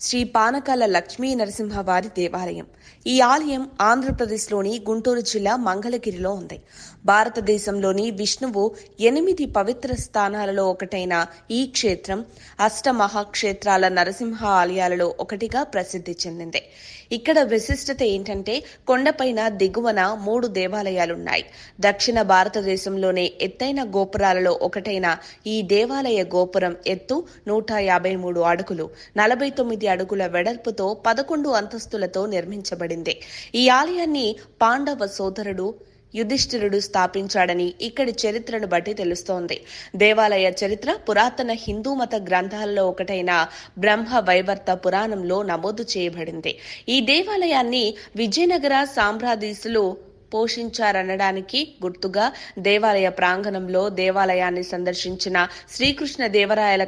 శ్రీ పానకాల లక్ష్మీ నరసింహవారి దేవాలయం. ఈ ఆలయం ఆంధ్రప్రదేశ్లోని గుంటూరు జిల్లా మంగళగిరిలో ఉంది. భారతదేశంలోని విష్ణువు 8 పవిత్ర స్థానాలలో ఒకటైన ఈ క్షేత్రం అష్టమహాక్షేత్రాల నరసింహ ఆలయాలలో ఒకటిగా ప్రసిద్ధి చెందింది. ఇక్కడ విశిష్టత ఏంటంటే కొండపైన దిగువన 3 దేవాలయాలున్నాయి. దక్షిణ భారతదేశంలోనే ఎత్తైన గోపురాలలో ఒకటైన ఈ దేవాలయ గోపురం ఎత్తు 153 అడుగులు, 49 అడుగుల వెడల్పుతో 11 అంతస్తులతో నిర్మించబడింది. ఈ ఆలయాన్ని పాండవ సోదరుడు యుధిష్ఠిరుడు స్థాపించాడని ఇక్కడి చరిత్రను బట్టి తెలుస్తోంది. దేవాలయ చరిత్ర పురాతన హిందూ మత గ్రంథాలలో ఒకటైన బ్రహ్మ వైవర్త పురాణంలో నమోదు చేయబడింది. ఈ దేవాలయాన్ని విజయనగర సామ్రాజ్యస్తులు పోషించారనడానికి గుర్తుగా దేవాలయ ప్రాంగణంలో దేవాలయాన్ని సందర్శించిన శ్రీకృష్ణ దేవరాయల